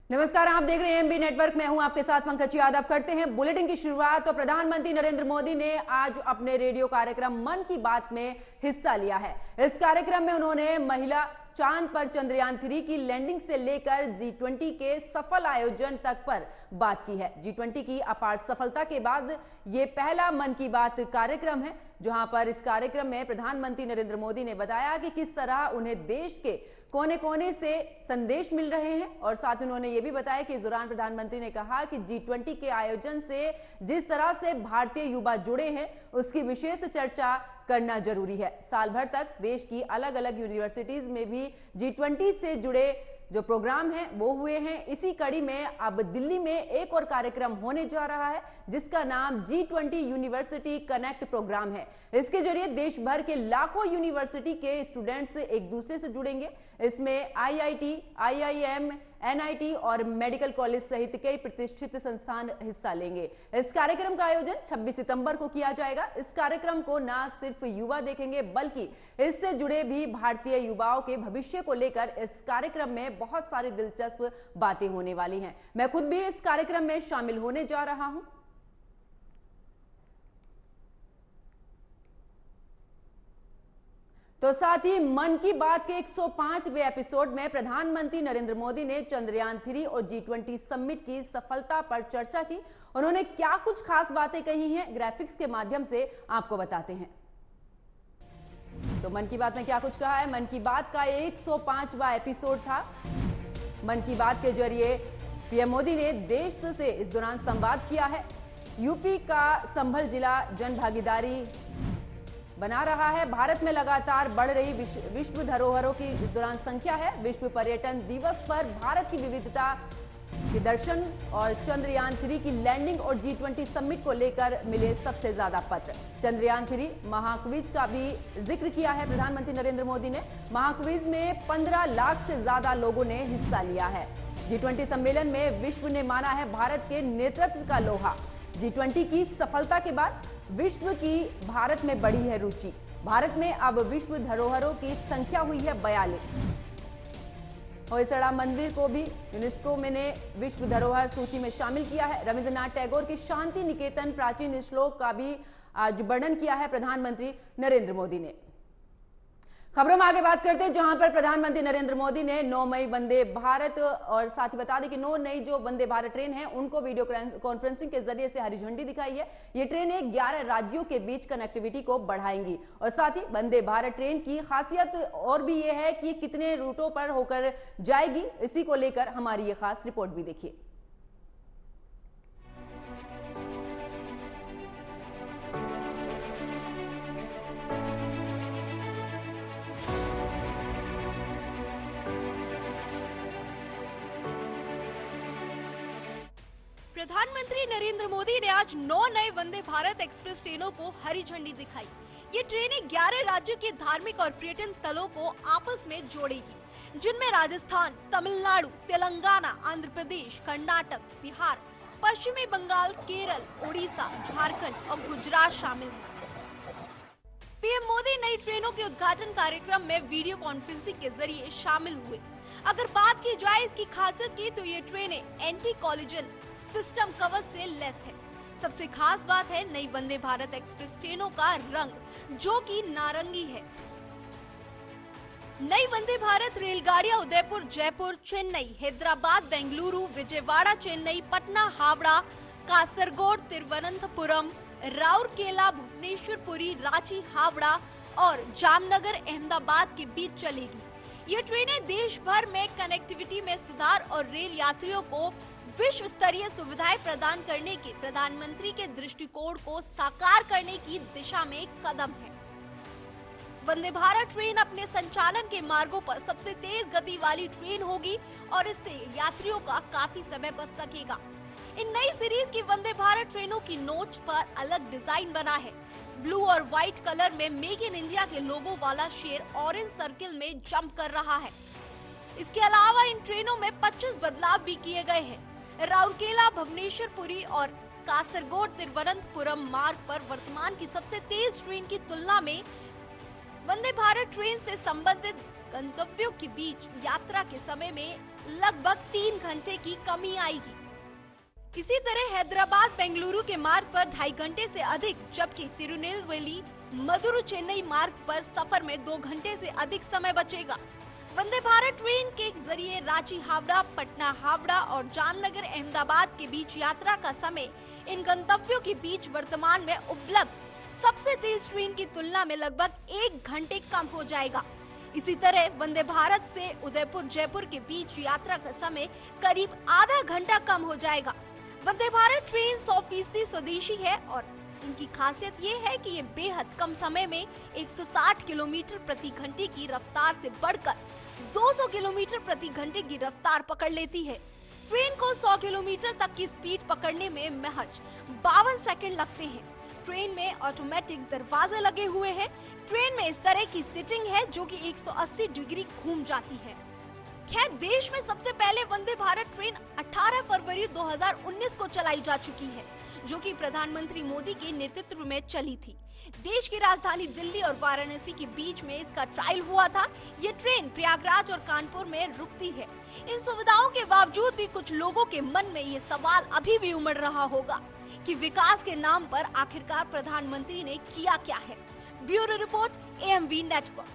नमस्कार, आप देख रहे हैं एमबी नेटवर्क। मैं हूं आपके साथ पंकज यादव। करते हैं बुलेटिन की शुरुआत। तो प्रधानमंत्री नरेंद्र मोदी ने आज अपने रेडियो कार्यक्रम मन की बात में हिस्सा लिया है। इस कार्यक्रम में उन्होंने महिला चांद पर चंद्रयान 3 की लैंडिंग से लेकर G20 के सफल आयोजन तक पर बात की है। G20 की अपार सफलता के बाद ये पहला मन की बात कार्यक्रम है, जहां पर इस कार्यक्रम में प्रधानमंत्री नरेंद्र मोदी ने बताया कि किस तरह उन्हें देश के कोने कोने से संदेश मिल रहे हैं। और साथ ही उन्होंने ये भी बताया कि इस दौरान प्रधानमंत्री ने कहा कि G20 के आयोजन से जिस तरह से भारतीय युवा जुड़े हैं, उसकी विशेष चर्चा करना जरूरी है। साल भर तक देश की अलग अलग यूनिवर्सिटीज में भी G20 से जुड़े जो प्रोग्राम हैं वो हुए हैं। इसी कड़ी में अब दिल्ली में एक और कार्यक्रम होने जा रहा है, जिसका नाम G20 यूनिवर्सिटी कनेक्ट प्रोग्राम है। इसके जरिए देश भर के लाखों यूनिवर्सिटी के स्टूडेंट्स एक दूसरे से जुड़ेंगे। इसमें IIT, IIM, NIT और मेडिकल कॉलेज सहित कई प्रतिष्ठित संस्थान हिस्सा लेंगे। इस कार्यक्रम का आयोजन 26 सितंबर को किया जाएगा। इस कार्यक्रम को न सिर्फ युवा देखेंगे, बल्कि इससे जुड़े भी भारतीय युवाओं के भविष्य को लेकर इस कार्यक्रम में बहुत सारी दिलचस्प बातें होने वाली हैं। मैं खुद भी इस कार्यक्रम में शामिल होने जा रहा हूं। तो साथ ही मन की बात के 105वें एपिसोड में प्रधानमंत्री नरेंद्र मोदी ने चंद्रयान 3 और G20 समिट की सफलता पर चर्चा की। उन्होंने क्या कुछ खास बातें कही हैं, ग्राफिक्स के माध्यम से आपको बताते हैं। तो मन की बात में क्या कुछ कहा है। मन की बात का 105वां एपिसोड था। मन की बात के जरिए पीएम मोदी ने देश से इस दौरान संवाद किया है। यूपी का संभल जिला जन भागीदारी बना रहा है। भारत में लगातार बढ़ रही विश्व धरोहरों की इस दौरान संख्या है। विश्व पर्यटन दिवस पर भारत की विविधता के दर्शन और चंद्रयान 3 की लैंडिंग और G20 समिट को लेकर मिले सबसे ज्यादा पत्र। चंद्रयान 3 महाक्विज का भी जिक्र किया है प्रधानमंत्री नरेंद्र मोदी ने। महाक्विज में 15 लाख से ज्यादा लोगों ने हिस्सा लिया है। G20 सम्मेलन में विश्व ने माना है भारत के नेतृत्व का लोहा। G20 की सफलता के बाद विश्व की भारत में बढ़ी है रुचि। भारत में अब विश्व धरोहरों की संख्या हुई है 42। होयसड़ा मंदिर को भी यूनेस्को ने विश्व धरोहर सूची में शामिल किया है। रविंद्रनाथ टैगोर के शांति निकेतन प्राचीन श्लोक का भी आज वर्णन किया है प्रधानमंत्री नरेंद्र मोदी ने। खबरों में आगे बात करते हैं, जहां पर प्रधानमंत्री नरेंद्र मोदी ने 9 मई वंदे भारत और साथ ही बता दें कि 9 नई जो वंदे भारत ट्रेन है उनको वीडियो कॉन्फ्रेंसिंग के जरिए से हरी झंडी दिखाई है। ये ट्रेनें 11 राज्यों के बीच कनेक्टिविटी को बढ़ाएंगी। और साथ ही वंदे भारत ट्रेन की खासियत और भी ये है कि कितने रूटों पर होकर जाएगी, इसी को लेकर हमारी ये खास रिपोर्ट भी देखिए। प्रधानमंत्री नरेंद्र मोदी ने आज 9 नए वंदे भारत एक्सप्रेस ट्रेनों को हरी झंडी दिखाई। ये ट्रेनें 11 राज्यों के धार्मिक और पर्यटन स्थलों को आपस में जोड़ेगी, जिनमें राजस्थान, तमिलनाडु, तेलंगाना, आंध्र प्रदेश, कर्नाटक, बिहार, पश्चिमी बंगाल, केरल, ओडिशा, झारखंड और गुजरात शामिल हैं। पीएम मोदी नई ट्रेनों के उद्घाटन कार्यक्रम में वीडियो कॉन्फ्रेंसिंग के जरिए शामिल हुए। अगर बात की जाए इसकी खासियत की, तो ये ट्रेनें एंटी कॉलिजन सिस्टम कवच से लैस है। सबसे खास बात है नई वंदे भारत एक्सप्रेस ट्रेनों का रंग, जो कि नारंगी है। नई वंदे भारत रेलगाड़ियां उदयपुर, जयपुर, चेन्नई, हैदराबाद, बेंगलुरु, विजयवाड़ा, चेन्नई, पटना, हावड़ा, कासरगोड, तिरुवनंतपुरम, राउरकेला, भुवनेश्वर, पुरी, रांची, हावड़ा और जामनगर, अहमदाबाद के बीच चलेगी। ये ट्रेनें देश भर में कनेक्टिविटी में सुधार और रेल यात्रियों को विश्व स्तरीय सुविधाएं प्रदान करने के प्रधानमंत्री के दृष्टिकोण को साकार करने की दिशा में कदम है। वंदे भारत ट्रेन अपने संचालन के मार्गों पर सबसे तेज गति वाली ट्रेन होगी और इससे यात्रियों का काफी समय बच सकेगा। इन नई सीरीज की वंदे भारत ट्रेनों की नोच पर अलग डिजाइन बना है। ब्लू और व्हाइट कलर में मेक इन इंडिया के लोगो वाला शेर ऑरेंज सर्किल में जंप कर रहा है। इसके अलावा इन ट्रेनों में 25 बदलाव भी किए गए हैं। राउरकेला, भुवनेश्वर, पुरी और कासरगोड, तिरुवनंतपुरम मार्ग पर वर्तमान की सबसे तेज ट्रेन की तुलना में वंदे भारत ट्रेन से संबंधित गंतव्यों के बीच यात्रा के समय में लगभग 3 घंटे की कमी आएगी। इसी तरह हैदराबाद बेंगलुरु के मार्ग पर 2.5 घंटे से अधिक, जबकि तिरुनेलवेली मदुरु चेन्नई मार्ग पर सफर में 2 घंटे से अधिक समय बचेगा। वंदे भारत ट्रेन के जरिए रांची हावड़ा, पटना हावड़ा और जामनगर अहमदाबाद के बीच यात्रा का समय इन गंतव्यों के बीच वर्तमान में उपलब्ध सबसे तेज ट्रेन की तुलना में लगभग 1 घंटे कम हो जाएगा। इसी तरह वंदे भारत से उदयपुर जयपुर के बीच यात्रा का समय करीब आधा घंटा कम हो जाएगा। वंदे भारत ट्रेन 100% स्वदेशी है और इनकी खासियत ये है कि ये बेहद कम समय में 160 किलोमीटर प्रति घंटे की रफ्तार से बढ़कर 200 किलोमीटर प्रति घंटे की रफ्तार पकड़ लेती है। ट्रेन को 100 किलोमीटर तक की स्पीड पकड़ने में महज 52 सेकंड लगते हैं। ट्रेन में ऑटोमेटिक दरवाजे लगे हुए हैं। ट्रेन में इस तरह की सीटिंग है जो कि 180 डिग्री घूम जाती है। खैर, देश में सबसे पहले वंदे भारत ट्रेन 18 फरवरी 2019 को चलाई जा चुकी है, जो कि प्रधानमंत्री मोदी के नेतृत्व में चली थी। देश की राजधानी दिल्ली और वाराणसी के बीच में इसका ट्रायल हुआ था। ये ट्रेन प्रयागराज और कानपुर में रुकती है। इन सुविधाओं के बावजूद भी कुछ लोगों के मन में ये सवाल अभी भी उमड़ रहा होगा कि विकास के नाम पर आखिरकार प्रधानमंत्री ने किया क्या है। Bureau report, AMV network.